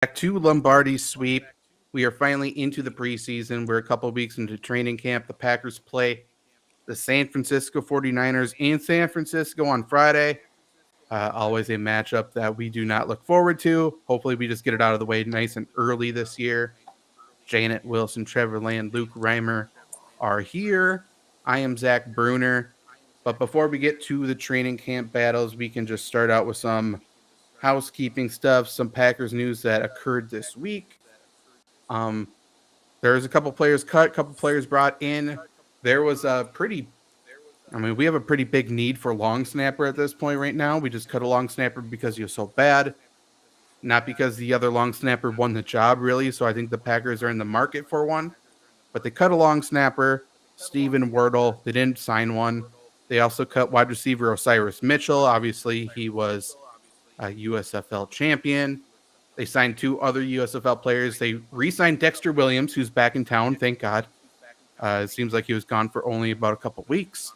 back to Lombardi Sweep. We are finally into the preseason. We're a couple of weeks into training camp. The Packers play the San Francisco 49ers in San Francisco on Friday. Always a matchup that we do not look forward to. Hopefully, we just get it out of the way nice and early this year. Janet Wilson, Trevor Land, Luke Reimer are here. I am Zach Bruner. But before we get to the training camp battles, we can just start out with some housekeeping stuff, some Packers news that occurred this week. There's a couple players cut, a couple players brought in. There was we have a pretty big need for long snapper at this point right now. We just cut a long snapper because he was so bad, not because the other long snapper won the job, really. So I think the Packers are in the market for one. But they cut a long snapper, Steven Wordle. They didn't sign one. They also cut wide receiver Osiris Mitchell. Obviously, he was a USFL champion. They signed two other USFL players. They re-signed Dexter Williams, who's back in town, thank God. It seems like he was gone for only about a couple weeks.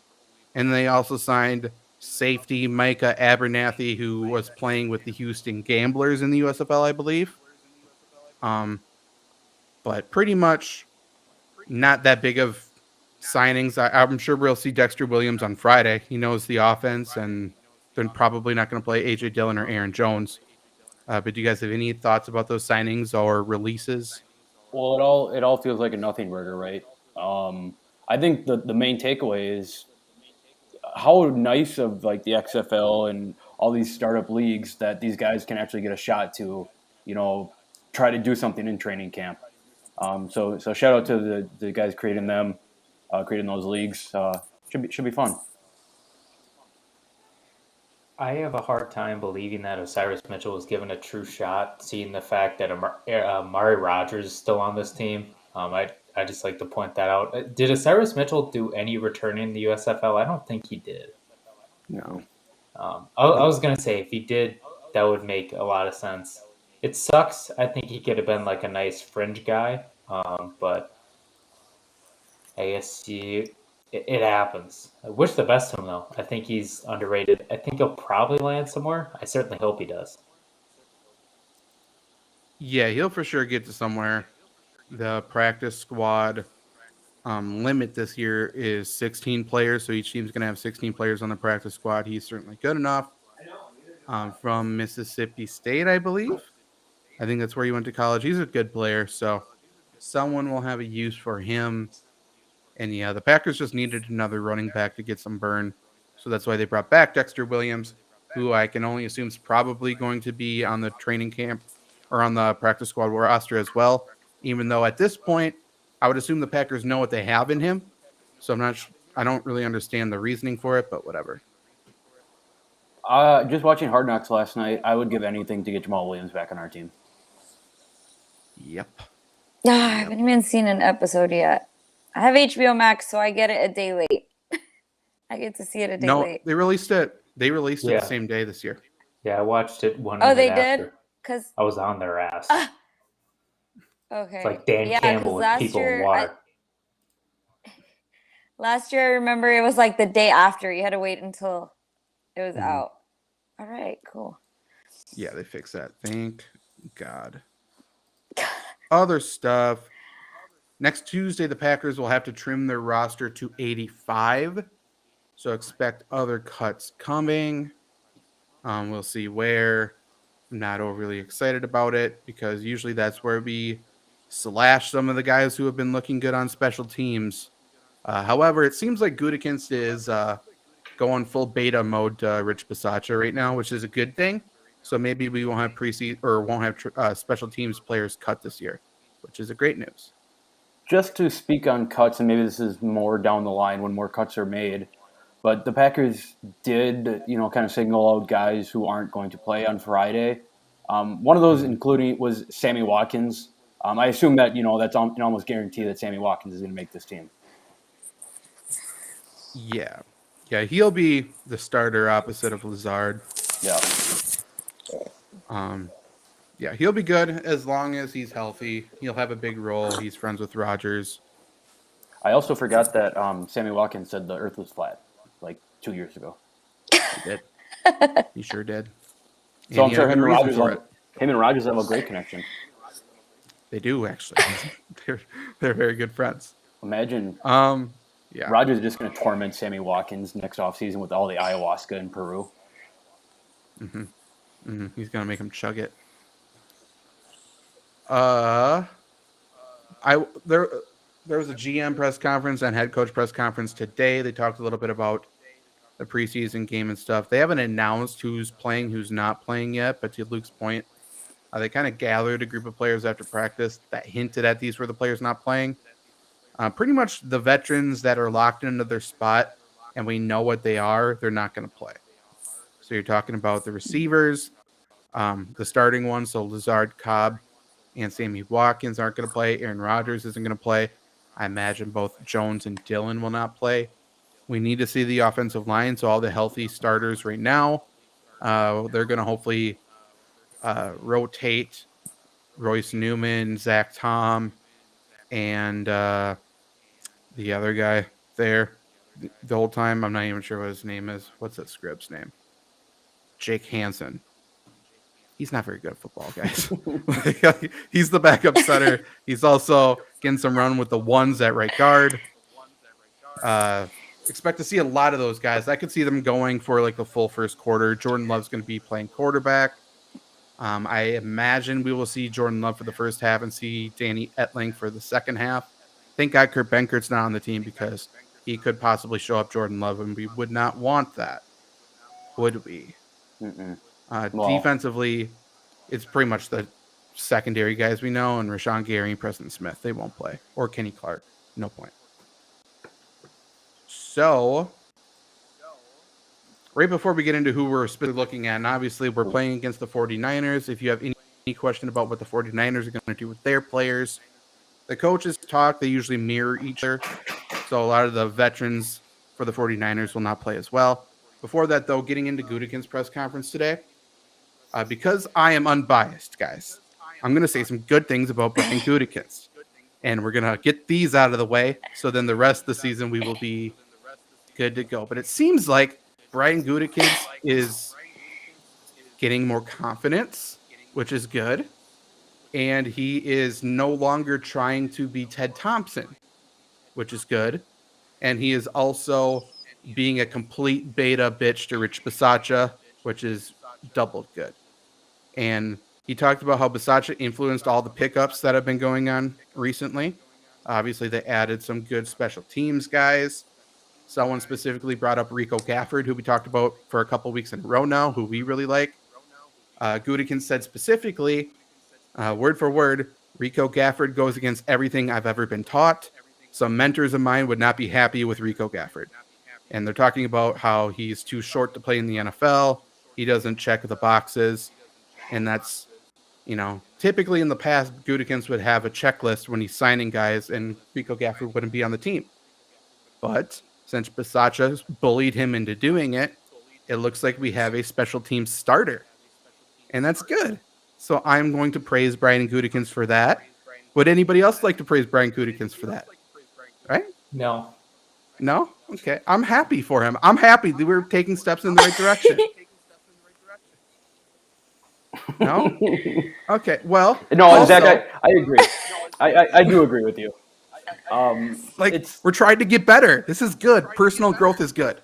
And they also signed safety Micah Abernathy, who was playing with the Houston Gamblers in the USFL, I believe. But pretty much not that big of signings. I'm sure we'll see Dexter Williams on Friday. He knows the offense, and they're probably not going to play A.J. Dillon or Aaron Jones. But do you guys have any thoughts about those signings or releases? Well, it all feels like a nothing burger, right? I think the main takeaway is how nice of like the XFL and all these startup leagues that these guys can actually get a shot to, try to do something in training camp. So shout out to the guys creating them, creating those leagues. Should be fun. I have a hard time believing that Osiris Mitchell was given a true shot, seeing the fact that Amari Rogers is still on this team. I just like to point that out. Did Osiris Mitchell do any returning in the USFL? I don't think he did. No. I was going to say if he did, that would make a lot of sense. It sucks. I think he could have been like a nice fringe guy, but I guess it happens. I wish the best to him, though. I think he's underrated. I think he'll probably land somewhere. I certainly hope he does. Yeah, he'll for sure get to somewhere. The practice squad limit this year is 16 players, so each team's going to have 16 players on the practice squad. He's certainly good enough. From Mississippi State, I believe. I think that's where he went to college. He's a good player, so someone will have a use for him. And yeah, the Packers just needed another running back to get some burn. So that's why they brought back Dexter Williams, who I can only assume is probably going to be on the training camp or on the practice squad roster as well. Even though at this point, I would assume the Packers know what they have in him. So I don't really understand the reasoning for it, but whatever. Just watching Hard Knocks last night, I would give anything to get Jamal Williams back on our team. Yep. I haven't even seen an episode yet. I have HBO Max, so I get it a day late. I get to see it a day late. They released it. They released it the same day this year. Yeah, I watched it one minute after. Oh, they did? Because I was on their ass. Okay. It's like Dan Campbell with people in water. Last year, I remember it was like the day after. You had to wait until it was out. All right, cool. Yeah, they fixed that. Thank God. Other stuff. Next Tuesday, the Packers will have to trim their roster to 85. So expect other cuts coming. We'll see where. I'm not overly excited about it because usually that's where we slash some of the guys who have been looking good on special teams. However, it seems like Gutekunst is going full beta mode to Rich Bisaccia right now, which is a good thing. So maybe we won't have preseason or won't have special teams players cut this year, which is a great news. Just to speak on cuts, and maybe this is more down the line when more cuts are made, but the Packers did, kind of signal out guys who aren't going to play on Friday. One of those including was Sammy Watkins. I assume that, that's almost guaranteed that Sammy Watkins is going to make this team. Yeah, he'll be the starter opposite of Lazard. Yeah. Yeah, he'll be good as long as he's healthy. He'll have a big role. He's friends with Rodgers. I also forgot that Sammy Watkins said the earth was flat like 2 years ago. He did. He sure did. So I'm sure Henry Rodgers Him and Rogers have a great connection. They do actually. they're very good friends. Imagine Yeah. Rogers is just going to torment Sammy Watkins next offseason with all the ayahuasca in Peru. He's gonna make him chug it. There was a GM press conference and head coach press conference today. They talked a little bit about the preseason game and stuff. They haven't announced who's playing, who's not playing yet. But to Luke's point, they kind of gathered a group of players after practice that hinted at these were the players not playing. Pretty much the veterans that are locked into their spot and we know what they are, they're not going to play. So you're talking about the receivers, the starting ones. So Lazard, Cobb, and Sammy Watkins aren't going to play. Aaron Rodgers isn't going to play. I imagine both Jones and Dillon will not play. We need to see the offensive line. So all the healthy starters right now, they're going to hopefully rotate Royce Newman, Zach Tom, and the other guy there the whole time. I'm not even sure what his name is. What's that script's name? Jake Hansen. He's not very good at football, guys. He's the backup center. He's also getting some run with the ones at right guard. Expect to see a lot of those guys. I could see them going for like the full first quarter. Jordan Love's going to be playing quarterback. I imagine we will see Jordan Love for the first half and see Danny Etling for the second half. Thank God Kurt Benkert's not on the team because he could possibly show up Jordan Love, and we would not want that, would we? Defensively, it's pretty much the secondary guys we know, and Rashawn Gary and Preston Smith. They won't play. Or Kenny Clark. No point. So, right before we get into who we're specifically looking at, and obviously we're playing against the 49ers. If you have any question about what the 49ers are going to do with their players, the coaches talk. They usually mirror each other. So a lot of the veterans for the 49ers will not play as well. Before that, though, getting into Gutekunst's press conference today, because I am unbiased, guys, I'm going to say some good things about Brian Gutekunst. And we're going to get these out of the way, so then the rest of the season we will be good to go. But it seems like Brian Gutekunst is getting more confidence, which is good. And he is no longer trying to be Ted Thompson, which is good. And he is also being a complete beta bitch to Rich Bisaccia, which is double good. And he talked about how Bisaccia influenced all the pickups that have been going on recently. Obviously, they added some good special teams guys. Someone specifically brought up Rico Gafford, who we talked about for a couple weeks in a row now, who we really like. Gutekunst said specifically, word for word, Rico Gafford goes against everything I've ever been taught. Some mentors of mine would not be happy with Rico Gafford. And they're talking about how he's too short to play in the NFL. He doesn't check the boxes. And that's, typically in the past, Gutekunst would have a checklist when he's signing guys, and Rico Gafford wouldn't be on the team. But since Bisaccia bullied him into doing it, it looks like we have a special team starter. And that's good. So I'm going to praise Brian Gutekunst for that. Would anybody else like to praise Brian Gutekunst for that? Right? No. No? Okay. I'm happy for him. I'm happy that we're taking steps in the right direction. No? Okay. Well. No, also, Zach, I agree. I do agree with you. We're trying to get better. This is good. Personal growth is good.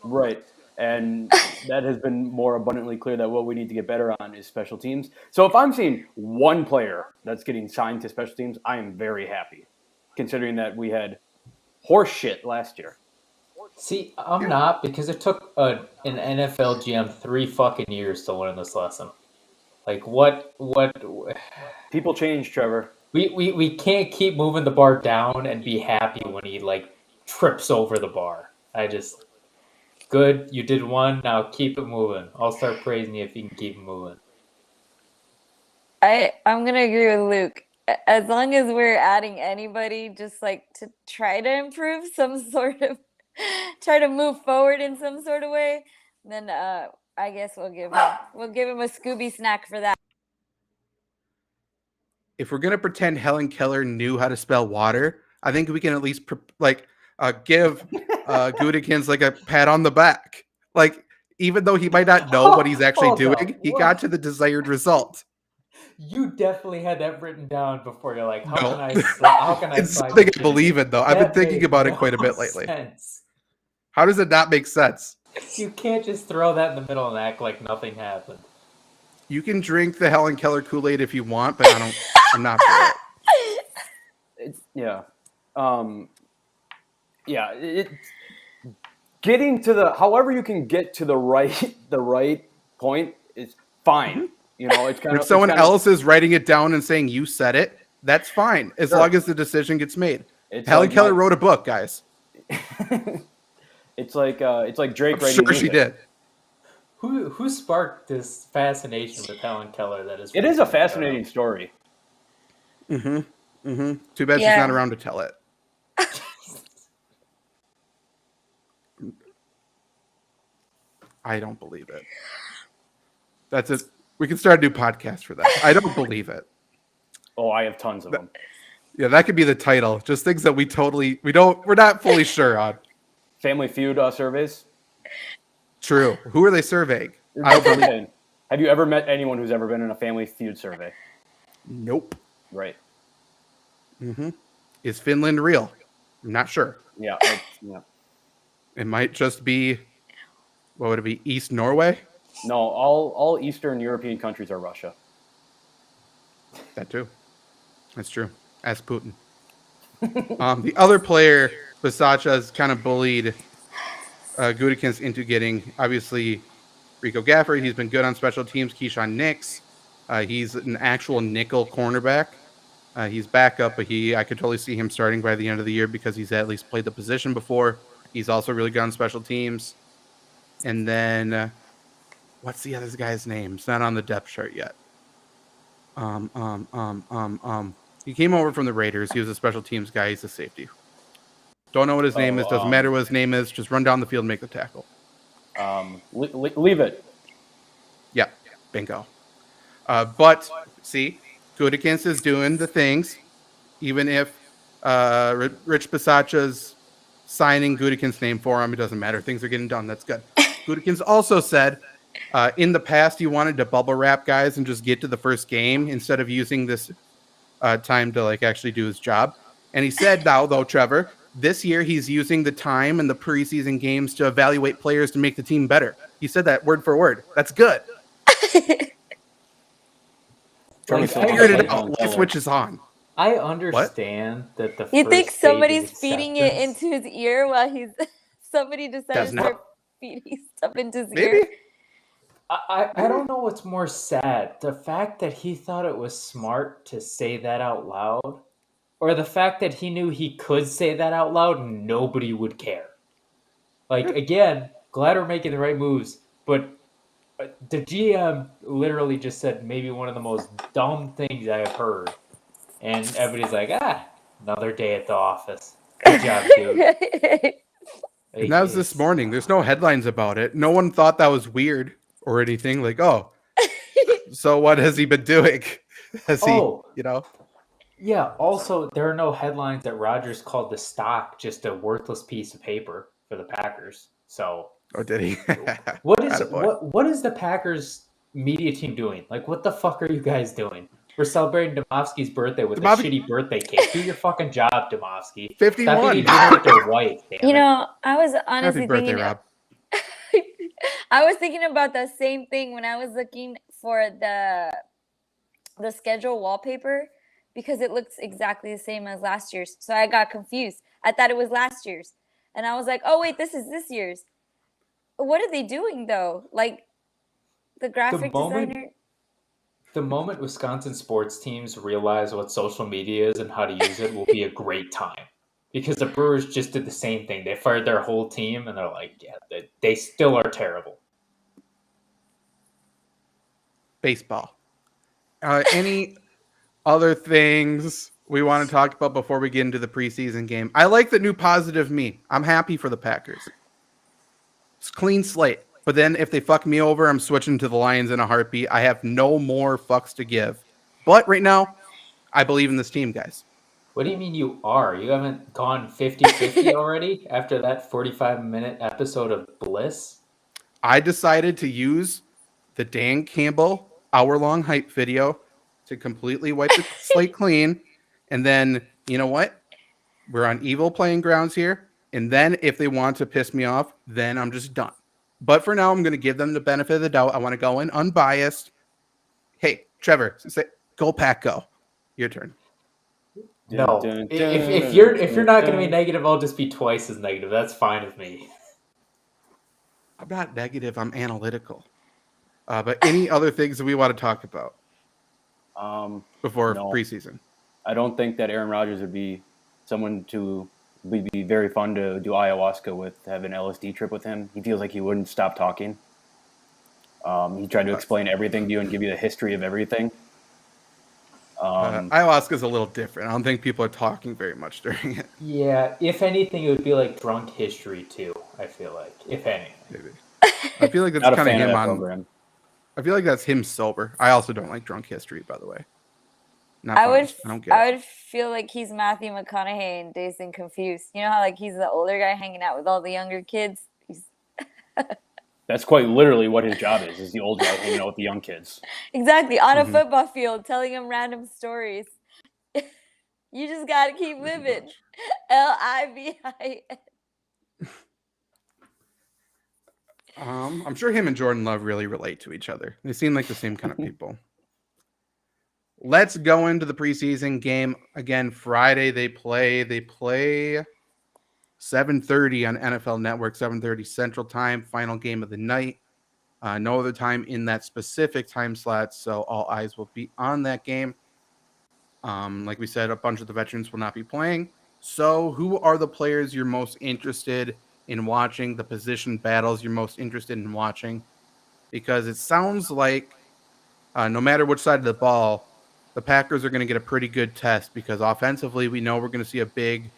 Right. And that has been more abundantly clear that what we need to get better on is special teams. So if I'm seeing one player that's getting signed to special teams, I am very happy, considering that we had horse shit last year. See, I'm not, because it took an NFL GM 3 fucking years to learn this lesson. Like, what? People change, Trevor. We can't keep moving the bar down and be happy when he, trips over the bar. Good, you did one, now keep it moving. I'll start praising you if you can keep it moving. I'm going to agree with Luke. As long as we're adding anybody just to try to improve try to move forward in some sort of way, then I guess we'll give him a Scooby snack for that. If we're going to pretend Helen Keller knew how to spell water, I think we can at least give Gutekunst a pat on the back. Even though he might not know what he's actually doing, he got to the desired result. You definitely had that written down before. You're like, how No. can I It's slide something this I in believe here? in, though. I've been That thinking made about it no quite a bit lately. sense. How does it not make sense? You can't just throw that in the middle and act like nothing happened. You can drink the Helen Keller Kool-Aid if you want, but I'm not for it. Yeah. Getting to the however you can get to the right point is fine. You know, it's kind If of someone else is writing it down and saying you said it, that's fine, as Sure. long as the decision gets made. It's Helen like Keller wrote a book, guys. it's like Drake I'm writing sure music. she did. Who sparked this fascination with Helen Keller? That is. It is a fascinating story. Too bad she's Yeah. not around to tell it. I don't believe it. That's it. We can start a new podcast for that. I don't believe it. Oh, I have tons of them. Yeah, that could be the title. Just things that we're not fully sure on. Family Feud surveys. True. Who are they surveying? I That's don't what I'm believe. saying. Have you ever met anyone who's ever been in a Family Feud survey? Nope. Right. Is Finland real? I'm not sure. Yeah. Yeah. It might just be, what would it be? East Norway? No, all Eastern European countries are Russia. That too. That's true. Ask Putin. The other player, Bisaccia's kind of bullied Gutekunst into getting, obviously, Rico Gafford. He's been good on special teams. Keyshawn Nix. He's an actual nickel cornerback. He's backup, but I could totally see him starting by the end of the year because he's at least played the position before. He's also really good on special teams. And then, what's the other guy's name? It's not on the depth chart yet. He came over from the Raiders. He was a special teams guy. He's a safety. Don't know what his name is. Doesn't matter what his name is. Just run down the field and make the tackle. Leave it. Yep. Bingo. But see, Gutekunst is doing the things, even if Rich Bisaccia's signing Gutekunst's name for him. It doesn't matter. Things are getting done. That's good. Gutekunst also said in the past he wanted to bubble wrap guys and just get to the first game instead of using this time to actually do his job. And he said now, though, Trevor, this year he's using the time in the preseason games to evaluate players to make the team better. He said that word for word. That's good. Figured it out. Light switch is on. I understand that the. You think first stage somebody's is feeding it acceptance. into his ear while somebody decided Does to not. start feeding stuff into his Maybe. ear? I don't know what's more sad, the fact that he thought it was smart to say that out loud, or the fact that he knew he could say that out loud and nobody would care. Again, glad we're making the right moves, but the GM literally just said maybe one of the most dumb things I have heard, and everybody's like, another day at the office. Good job, dude. And that was this morning. There's no headlines about it. No one thought that was weird or anything. So what has he been doing? Yeah, also, there are no headlines that Rodgers called the stock just a worthless piece of paper for the Packers. So, or did he? what is the Packers media team doing? What the fuck are you guys doing? We're celebrating Domofsky's birthday with a shitty birthday cake. Do your fucking job, Domofsky. 51. Stop eating dinner with your wife, damn it. I was honestly Happy birthday, thinking. Rob. I was thinking about the same thing when I was looking for the schedule wallpaper because it looks exactly the same as last year's. So I got confused. I thought it was last year's, and I was like, "Oh wait, this is this year's." What are they doing though? The graphic designer. The moment Wisconsin sports teams realize what social media is and how to use it will be a great time. Because the Brewers just did the same thing. They fired their whole team, and they're like, yeah, they still are terrible. Baseball. Any other things we want to talk about before we get into the preseason game? I like the new positive me. I'm happy for the Packers. It's clean slate. But then if they fuck me over, I'm switching to the Lions in a heartbeat. I have no more fucks to give. But right now, I believe in this team, guys. What do you mean you are? You haven't gone 50-50 already after that 45-minute episode of bliss? I decided to use the Dan Campbell hour-long hype video to completely wipe the slate clean. And then, you know what? We're on evil playing grounds here. And then if they want to piss me off, then I'm just done. But for now, I'm going to give them the benefit of the doubt. I want to go in unbiased. Hey, Trevor, go Pack, go. Your turn. No, if you're not going to be negative, I'll just be twice as negative. That's fine with me. I'm not negative. I'm analytical. But any other things that we want to talk about before preseason? I don't think that Aaron Rodgers would be someone to be very fun to do ayahuasca with, have an LSD trip with him. He feels like he wouldn't stop talking. He tried to explain everything to you and give you the history of everything. Ayahuasca is a little different. I don't think people are talking very much during it. Yeah, if anything, it would be like drunk history too. I feel like, if anything, maybe. I feel like that's kind of him on. Program. I feel like that's him sober. I also don't like drunk history, by the way. I would feel like he's Matthew McConaughey in Dazed and Confused. You know how like he's the older guy hanging out with all the younger kids. That's quite literally what his job is the old guy hanging out with the young kids. Exactly, on a football field, telling them random stories. You just gotta keep living. LIVIN. I'm sure him and Jordan Love really relate to each other. They seem like the same kind of people. Let's go into the preseason game. Again, Friday they play 7:30 on NFL Network, 7:30 Central Time, final game of the night. No other time in that specific time slot, so all eyes will be on that game. Like we said, a bunch of the veterans will not be playing. So who are the players you're most interested in watching, the position battles you're most interested in watching? Because it sounds like no matter which side of the ball, the Packers are going to get a pretty good test because offensively, we know we're going to see a big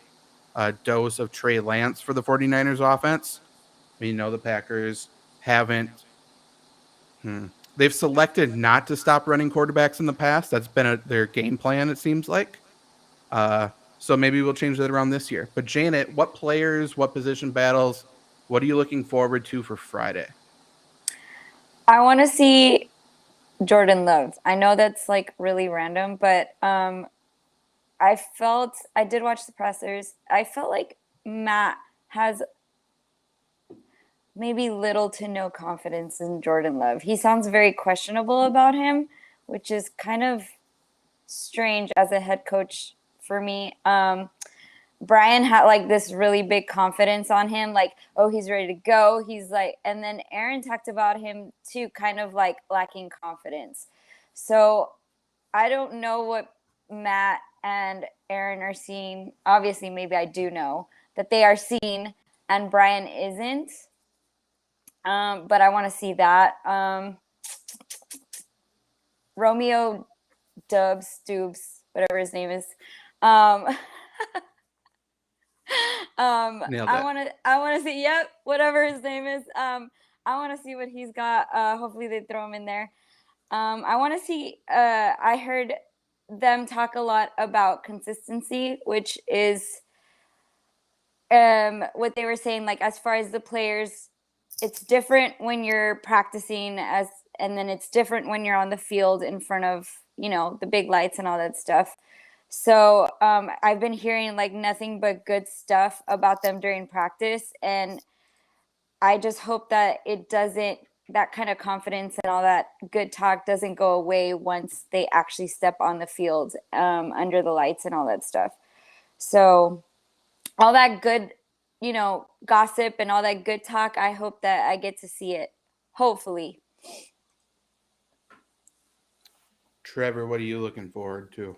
dose of Trey Lance for the 49ers offense. We know the Packers haven't. They've selected not to stop running quarterbacks in the past. That's been their game plan, it seems like. So maybe we'll change that around this year. But Janet, what players, what position battles, what are you looking forward to for Friday? I want to see Jordan Love. I know that's like really random, but I did watch the pressers. I felt like Matt has maybe little to no confidence in Jordan Love. He sounds very questionable about him, which is kind of strange as a head coach for me. Brian had like this really big confidence on him, like, oh, he's ready to go. He's like, and then Aaron talked about him too, kind of like lacking confidence. So I don't know what Matt and Aaron are seeing. Obviously, maybe I do know that they are seeing and Brian isn't. But I want to see that. Romeo Dubs, whatever his name is. I want to see, whatever his name is. I want to see what he's got. Hopefully they throw him in there. I want to see, I heard them talk a lot about consistency, which is what they were saying, like as far as the players, it's different when you're practicing and then it's different when you're on the field in front of, the big lights and all that stuff. So I've been hearing like nothing but good stuff about them during practice. And I just hope that that kind of confidence and all that good talk doesn't go away once they actually step on the field under the lights and all that stuff. So all that good, gossip and all that good talk, I hope that I get to see it. Hopefully. Trevor, what are you looking forward to?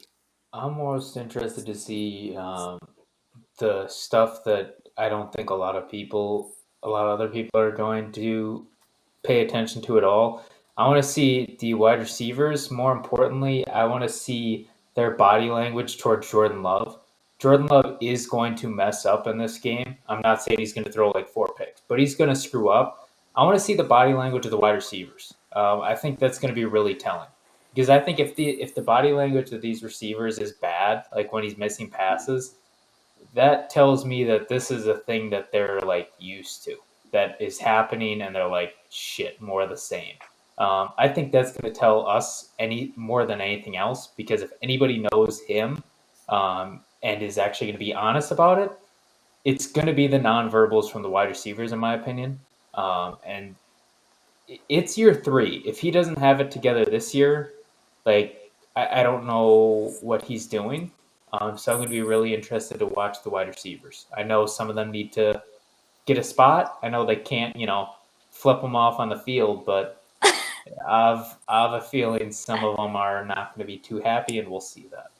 I'm most interested to see the stuff that I don't think a lot of other people are going to pay attention to at all. I want to see the wide receivers. More importantly, I want to see their body language towards Jordan Love. Jordan Love is going to mess up in this game. I'm not saying he's going to throw like 4 picks, but he's going to screw up. I want to see the body language of the wide receivers. I think that's going to be really telling. Because I think if the body language of these receivers is bad, like when he's missing passes, that tells me that this is a thing that they're like used to, that is happening, and they're like, shit, more of the same. I think that's going to tell us more than anything else, because if anybody knows him and is actually going to be honest about it, it's going to be the nonverbals from the wide receivers, in my opinion. And it's year 3. If he doesn't have it together this year, like I don't know what he's doing. So I'm going to be really interested to watch the wide receivers. I know some of them need to get a spot. I know they can't, flip them off on the field, but I have a feeling some of them are not going to be too happy, and we'll see that.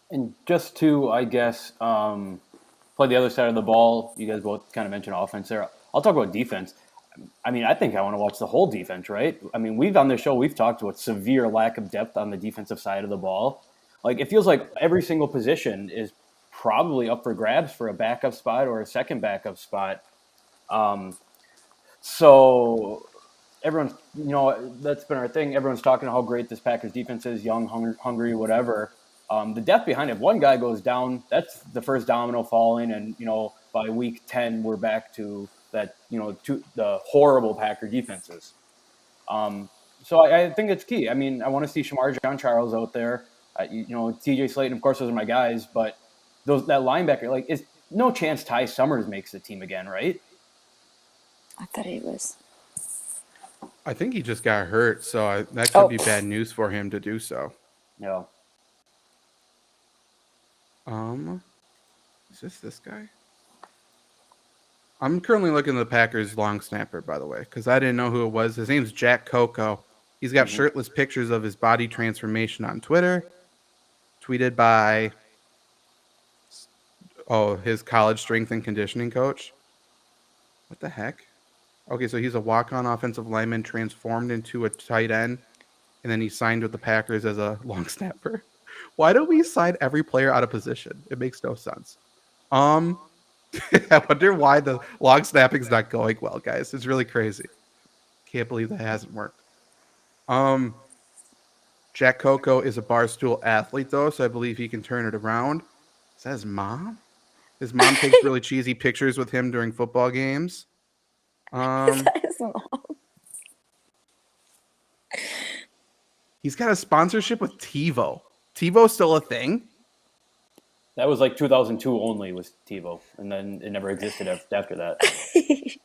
And just to, I guess, play the other side of the ball, you guys both kind of mentioned offense there. I'll talk about defense. I mean, I think I want to watch the whole defense, right? I mean, on this show, we've talked about severe lack of depth on the defensive side of the ball. Like, it feels like every single position is probably up for grabs for a backup spot or a second backup spot. So everyone's, that's been our thing. Everyone's talking how great this Packers defense is, young, hungry, whatever. The depth behind it, if one guy goes down, that's the first domino falling. And, by week 10, we're back to that, to the horrible Packer defenses. So I think it's key. I mean, I want to see Shamar John-Charles out there. TJ Slayton, of course, those are my guys. But that linebacker, is no chance Ty Summers makes the team again, right? I thought he was. I think he just got hurt, so that could be bad news for him to do so. Yeah. Is this guy? I'm currently looking at the Packers long snapper, by the way, because I didn't know who it was. His name's Jack Coco. He's got shirtless pictures of his body transformation on Twitter, tweeted by his college strength and conditioning coach. What the heck? Okay, so he's a walk-on offensive lineman transformed into a tight end, and then he signed with the Packers as a long snapper. Why don't we sign every player out of position? It makes no sense. I wonder why the long snapping is not going well, guys. It's really crazy. Can't believe that hasn't worked. Jack Coco is a barstool athlete, though, so I believe he can turn it around. Is that his mom? His mom takes really cheesy pictures with him during football games. Is that his mom? He's got a sponsorship with TiVo. TiVo's still a thing? That was like 2002 only was TiVo, and then it never existed after that. I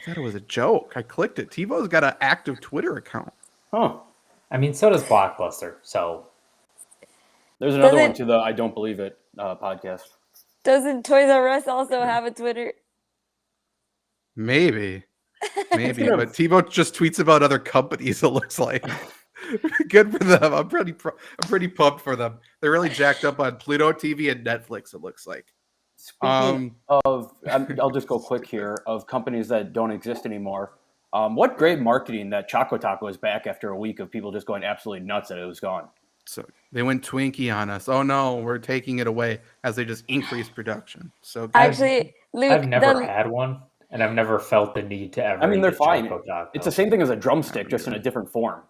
thought it was a joke. I clicked it. TiVo's got an active Twitter account. Huh. I mean, so does Blockbuster. So there's another one to the I Don't Believe It podcast. Doesn't Toys R Us also have a Twitter? Maybe, but TiVo just tweets about other companies. It looks like good for them. I'm pretty pumped for them. They're really jacked up on Pluto TV and Netflix. It looks like. Speaking of, I'll just go quick here of companies that don't exist anymore. What great marketing that Choco Taco is back after a week of people just going absolutely nuts that it was gone. So they went Twinkie on us. Oh no, we're taking it away as they just increase production. So actually, Luke, I've never had one, and I've never felt the need to ever. I mean, they're fine. Taco. It's the same thing as a drumstick, just in a different form.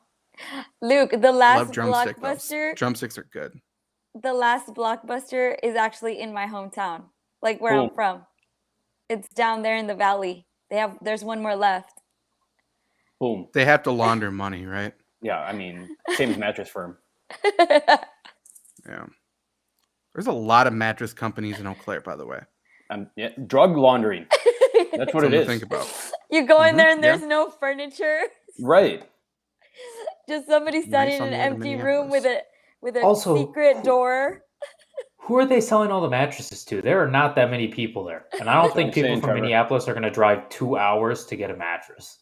Luke, the last drumstick, Blockbuster. Drumsticks are good. The last Blockbuster is actually in my hometown, like where I'm from. It's down there in the valley. There's one more left. Boom. They have to launder money, right? Yeah, I mean, same as Mattress Firm. Yeah. There's a lot of mattress companies in Eau Claire, by the way. Yeah, drug laundering. That's what it is. To think about. You go in there and there's no furniture. Right. Just somebody standing in an empty room with a Also, secret door. Who are they selling all the mattresses to? There are not that many people there. And I don't think people from Minneapolis are going to drive 2 hours to get a mattress.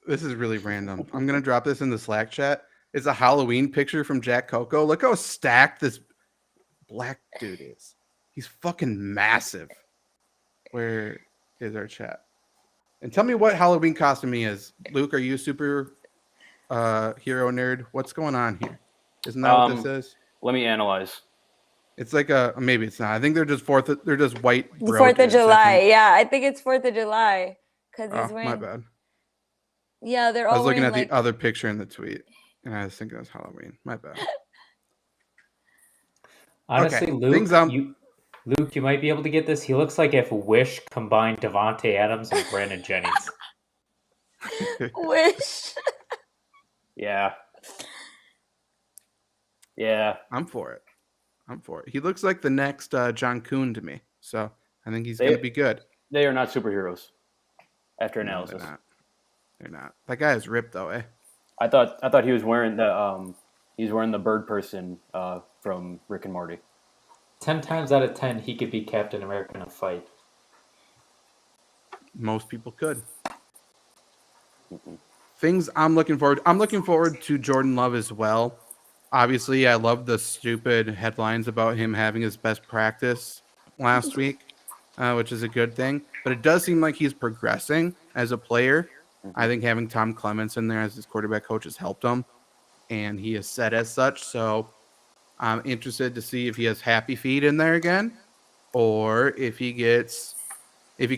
This is really random. I'm going to drop this in the Slack chat. It's a Halloween picture from Jack Coco. Look how stacked this black dude is. He's fucking massive. Where is our chat? And tell me what Halloween costume he is. Luke, are you a super hero nerd? What's going on here? Isn't that what this is? Let me analyze. It's like maybe it's not. I think they're just they're just white. 4th of July. Yeah, I think it's 4th of July. Because he's wearing. My bad. Yeah, they're all. I was looking at the other picture in the tweet, and I was thinking it was Halloween. My bad. Honestly, okay. Luke, Luke, you might be able to get this. He looks like if Wish combined Devontae Adams and Brandon Jennings. Wish. Yeah. Yeah. I'm for it. He looks like the next John Kuhn to me. So I think he's going to be good. They are not superheroes. After No, analysis, they're not. That guy is ripped though, eh? I thought he was wearing the bird person from Rick and Morty. 10 times out of 10, he could be Captain America in a fight. Most people could. Things I'm looking forward. I'm looking forward to Jordan Love as well. Obviously, I love the stupid headlines about him having his best practice last week, which is a good thing. But it does seem like he's progressing as a player. I think having Tom Clements in there as his quarterback coach has helped him, and he is set as such. So I'm interested to see if he has happy feet in there again, or if he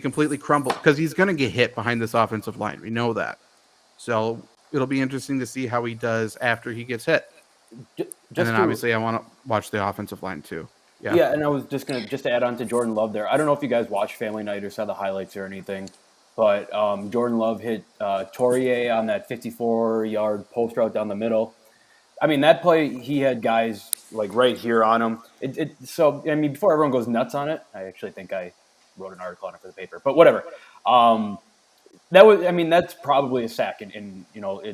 completely crumbles, because he's going to get hit behind this offensive line. We know that. So it'll be interesting to see how he does after he gets hit. And then obviously I want to watch the offensive line too. Yeah, and I was just to add on to Jordan Love there. I don't know if you guys watched Family Night or saw the highlights or anything, but Jordan Love hit Torrier on that 54-yard post route down the middle. I mean, that play, he had guys like right here on him. So, I mean, before everyone goes nuts on it, I actually think I wrote an article on it for the paper, but whatever. That's probably a sack in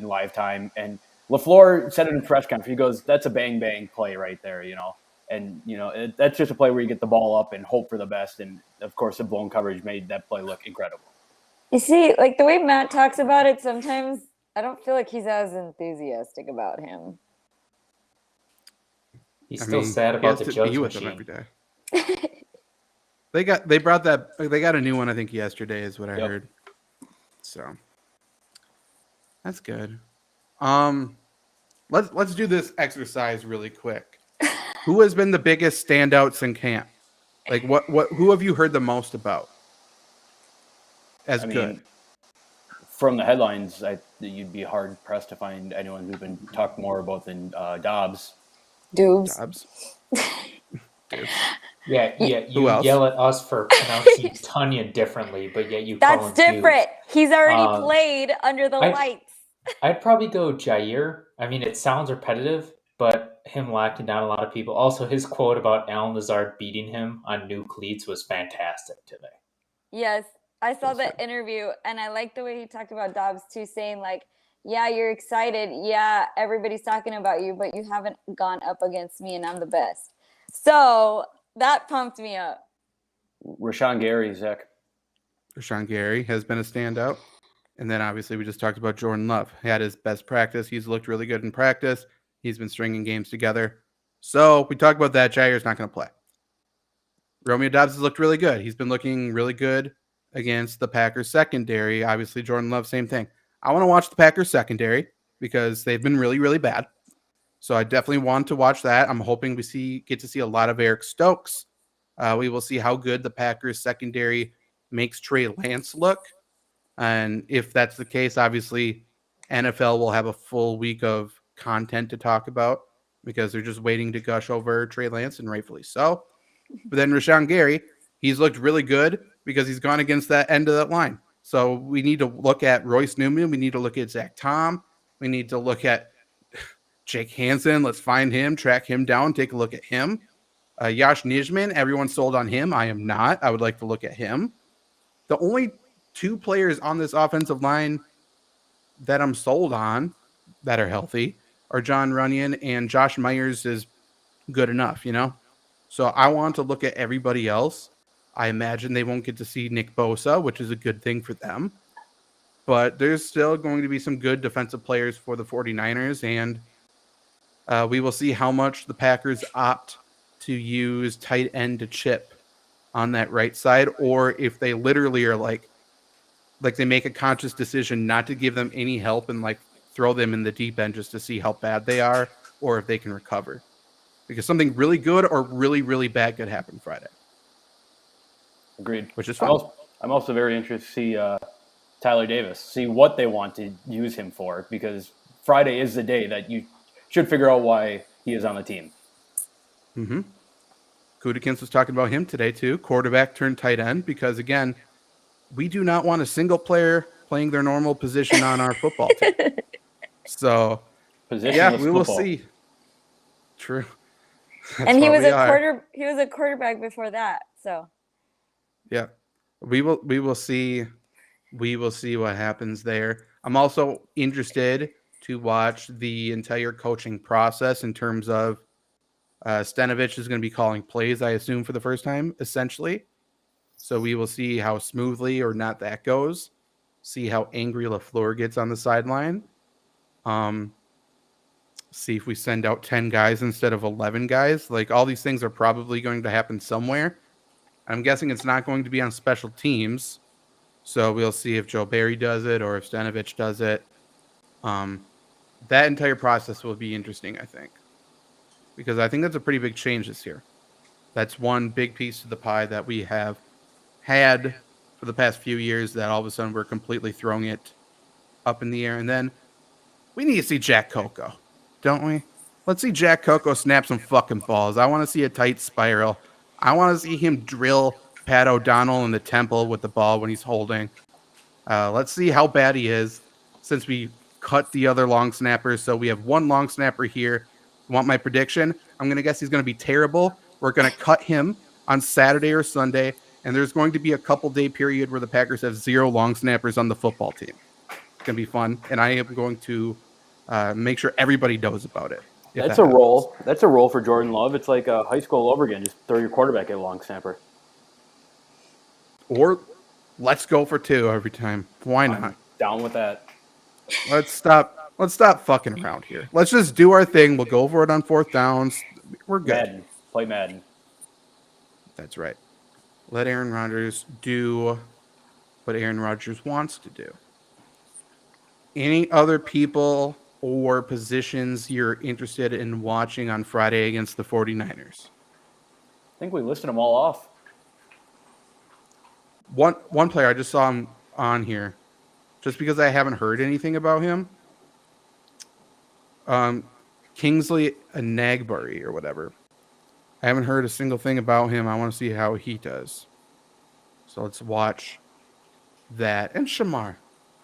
live time. And LaFleur said it in press conference. He goes, "That's a bang bang play right there," And that's just a play where you get the ball up and hope for the best. And of course, the blown coverage made that play look incredible. You see, like the way Matt talks about it, sometimes I don't feel like he's as enthusiastic about him. He's still sad about the judge with them machine. every day. They got a new one, I think, yesterday is what I heard. So that's good. Let's do this exercise really quick. Who has been the biggest standouts in camp? Like who have you heard the most about as good? From the headlines, you'd be hard pressed to find anyone who's been talked more about than Dobbs. Dobbs. Yeah, you else? yell at us for pronouncing Tunyon differently, but yet you call him That's different. Dobbs. He's already played under the lights. I'd probably go Jair. I mean, it sounds repetitive, but him locking down a lot of people. Also, his quote about Alan Lazard beating him on new cleats was fantastic today. Yes, I saw the interview, and I like the way he talked about Dobbs too, saying like, yeah, you're excited. Yeah, everybody's talking about you, but you haven't gone up against me, and I'm the best. So that pumped me up. Rashawn Gary, Zach. Rashawn Gary has been a standout. And then obviously we just talked about Jordan Love. He had his best practice. He's looked really good in practice. He's been stringing games together. So we talked about that. Jair's not going to play. Romeo Dobbs has looked really good. He's been looking really good against the Packers secondary. Obviously, Jordan Love, same thing. I want to watch the Packers secondary because they've been really, really bad. So I definitely want to watch that. I'm hoping we get to see a lot of Eric Stokes. We will see how good the Packers secondary makes Trey Lance look. And if that's the case, obviously, NFL will have a full week of content to talk about because they're just waiting to gush over Trey Lance, and rightfully so. But then Rashawn Gary, he's looked really good because he's gone against that end of that line. So we need to look at Royce Newman. We need to look at Zach Tom. We need to look at Jake Hansen. Let's find him, track him down, take a look at him. Yash Nijman, everyone's sold on him. I am not. I would like to look at him. The only two players on this offensive line that I'm sold on that are healthy are John Runyon, and Josh Myers is good enough, So I want to look at everybody else. I imagine they won't get to see Nick Bosa, which is a good thing for them. But there's still going to be some good defensive players for the 49ers, and we will see how much the Packers opt to use tight end to chip on that right side, or if they literally are like they make a conscious decision not to give them any help and throw them in the deep end just to see how bad they are or if they can recover. Because something really good or really, really bad could happen Friday. Agreed. Which is fun. I'm also very interested to see Tyler Davis, see what they want to use him for, because Friday is the day that you should figure out why he is on the team. Mm-hmm. Gutekunst was talking about him today too, quarterback turned tight end, because again, we do not want a single player playing their normal position on our football team. So, yeah, Positionless we will football. see. True. And he was we are. he was a quarterback before that. So Yeah. We will see. We will see what happens there. I'm also interested to watch the entire coaching process in terms of Stenovich is going to be calling plays, I assume, for the first time, essentially. So we will see how smoothly or not that goes. See how angry LaFleur gets on the sideline. See if we send out 10 guys instead of 11 guys. Like, all these things are probably going to happen somewhere. I'm guessing it's not going to be on special teams. So we'll see if Joe Barry does it or if Stenovich does it. That entire process will be interesting, I think. Because I think that's a pretty big change this year. That's one big piece of the pie that we have had for the past few years that all of a sudden we're completely throwing it up in the air. And then we need to see Jack Coco, don't we? Let's see Jack Coco snap some fucking balls. I want to see a tight spiral. I want to see him drill Pat O'Donnell in the temple with the ball when he's holding. Let's see how bad he is since we cut the other long snappers. So we have one long snapper here. Want my prediction? I'm going to guess he's going to be terrible. We're going to cut him on Saturday or Sunday, and there's going to be a couple-day period where the Packers have 0 long snappers on the football team. It's going to be fun, and I am going to make sure everybody knows about it. That's a role. That's a role for Jordan Love. It's like high school all over again. Just throw your quarterback at a long snapper. Or let's go for 2 every time. Why not? I'm down with that. Let's stop fucking around here. Let's just do our thing. We'll go for it on 4th downs. We're good. Madden. Play Madden. That's right. Let Aaron Rodgers do what Aaron Rodgers wants to do. Any other people or positions you're interested in watching on Friday against the 49ers? I think we listed them all off. One player, I just saw him on here, just because I haven't heard anything about him. Kingsley Enagbari or whatever. I haven't heard a single thing about him. I want to see how he does. So let's watch that. And Shamar,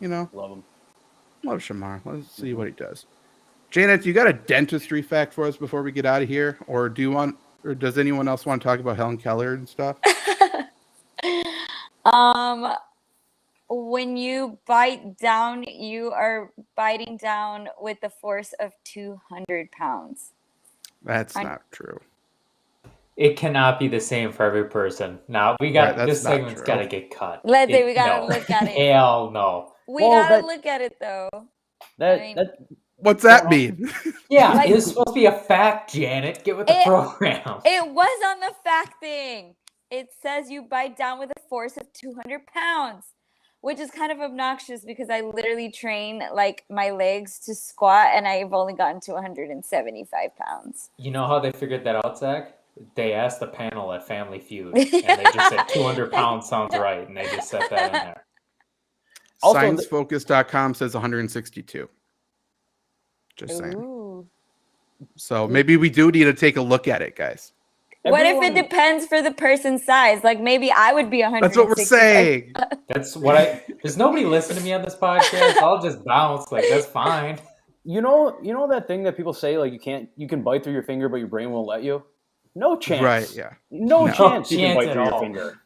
Love him. love Shamar. Let's see what he does. Janet, you got a dentistry fact for us before we get out of here? Or does anyone else want to talk about Helen Keller and stuff? When you bite down, you are biting down with the force of 200 pounds. That's not true. It cannot be the same for every person. Now we got this segment's got to get cut. We gotta look at it. Hell no. We gotta look at it though. What's that mean? Yeah, it was supposed to be a fact, Janet. Get with the program. It was on the fact thing. It says you bite down with a force of 200 pounds, which is kind of obnoxious because I literally train like my legs to squat and I've only gotten to 175 pounds. You know how they figured that out, Zach? They asked the panel at Family Feud, and they just said 200 pounds sounds right, and they just set that in there. ScienceFocus.com says 162. Just saying. Ooh. So maybe we do need to take a look at it, guys. What if it depends for the person's size? Like maybe I would be 100. That's what we're saying. That's what Does nobody listen to me on this podcast? I'll just bounce. Like, that's fine. You know that thing that people say, like you can bite through your finger, but your brain won't let you? No chance. Right, yeah. No chance you can bite through your finger.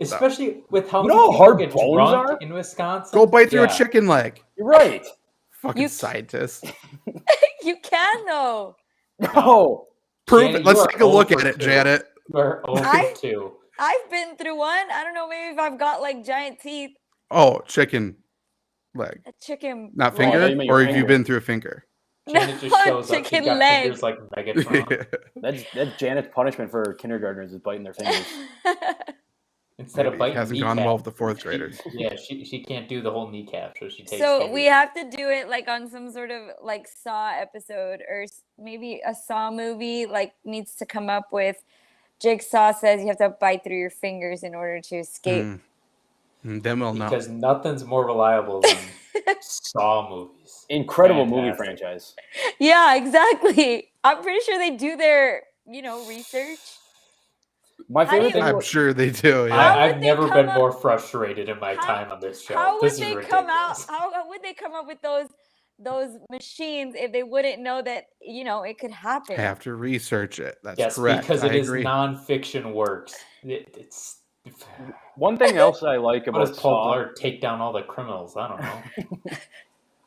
Especially with how many hard get bones drunk are in Wisconsin. Go bite through a chicken leg. You're right. Fucking scientists. You can though. No. Prove Janet, it. Let's take a look at it, Janet. We're over 2. I've been through one. I don't know, maybe if I've got like giant teeth. Oh, chicken leg. A chicken Not finger? leg. Or have you been through a finger? Janet just shows up. Chicken She's got leg. fingers like Megatron. That's Janet's punishment for kindergartners is biting their fingers. Instead of biting hasn't kneecap, gone well with the 4th graders. She can't do the whole kneecap, so she takes So fingers. we have to do it like on some sort of like Saw episode or maybe a Saw movie like needs to come up with Jigsaw says you have to bite through your fingers in order to escape. Then we'll know. Because nothing's more reliable than Saw movies. Incredible movie franchise. Yeah, exactly. I'm pretty sure they do their, research. My How do favorite you- thing I'm was, sure they do. How Yeah. would I've they never come been up- more frustrated in my How- time on this show. How would This is they ridiculous. come out? How would they come up with those machines if they wouldn't know that it could happen? Have to research it. That's Yes, correct. because I it is agree. nonfiction works. It's one thing else I like what about does Paul Saw Blart take down all the criminals? I don't know.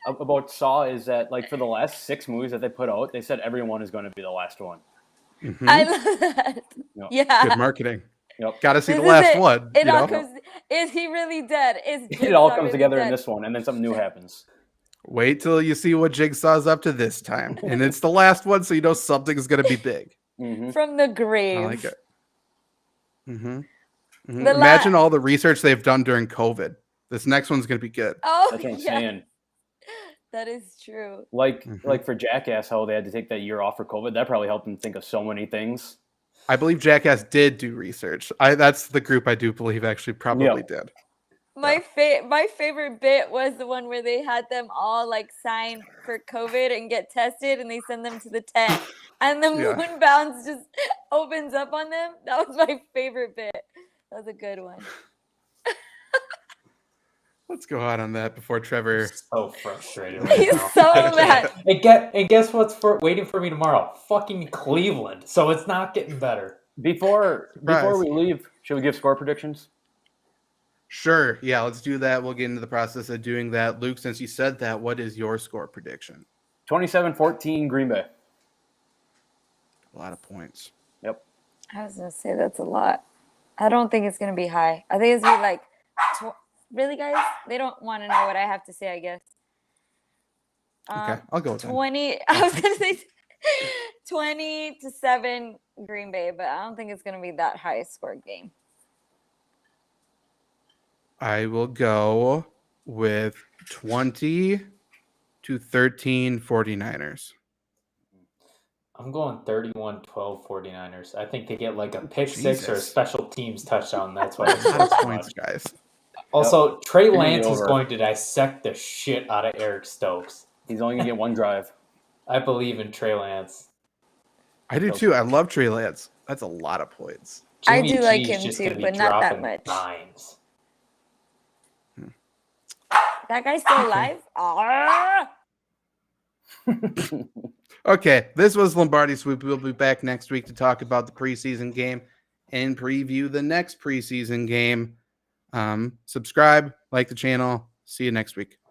about Saw is that like for the last 6 movies that they put out, they said everyone is going to be the last one. Mhm. I love that. No. Yeah. Good marketing. Yep. Got to see This the is last it. one. It You all know? comes. Is he really dead? Is It all Jigsaw comes really together in dead? this one, and then something new happens. Wait till you see what Jigsaw's up to this time, and it's the last one, so you know something's gonna be big. Hmm. From the grave. I like it. Mm-hmm. The Imagine all the research they've done during COVID. This next one's gonna be good. Oh, That's what I'm yeah, saying. that is true. Like Mhm. like for Jackass, how they had to take that year off for COVID. That probably helped them think of so many things. I believe Jackass did do research. That's the group I do believe actually probably did. My favorite bit was the one where they had them all like sign for COVID and get tested, and they send them to the tent, and the Yeah. moon bounce just opens up on them. That was my favorite bit. That was a good one. Let's go out on that before Trevor. So frustrated right He's now. so I mad. can't. And guess what's waiting for me tomorrow? Fucking Cleveland. So it's not getting better. Before Surprise. we leave, should we give score predictions? Sure. Yeah, let's do that. We'll get into the process of doing that. Luke, since you said that, what is your score prediction? 27-14 Green Bay. A lot of points. Yep. I was gonna say that's a lot. I don't think it's gonna be high. I think it's gonna be like, really, guys? They don't want to know what I have to say, I guess. Okay, I'll go with that. 20. I was gonna say 20-7 Green Bay, but I don't think it's gonna be that high scored game. I will go with 20-13 49ers. I'm going 31-12 49ers. I think they get like a pick six or a Jesus. special teams touchdown. That's why A it's lot of so points, much. guys. Also, Trey Give me the Lance is over. going to dissect the shit out of Eric Stokes. He's only gonna get one drive. I believe in Trey Lance. I do too. I love Trey Lance. That's a lot of points. I Jimmy do like G is him just too, gonna be but not that dropping much. dimes. That guy's still alive? Ah! Okay, this was Lombardi Sweep. We'll be back next week to talk about the preseason game and preview the next preseason game. Subscribe, like the channel. See you next week.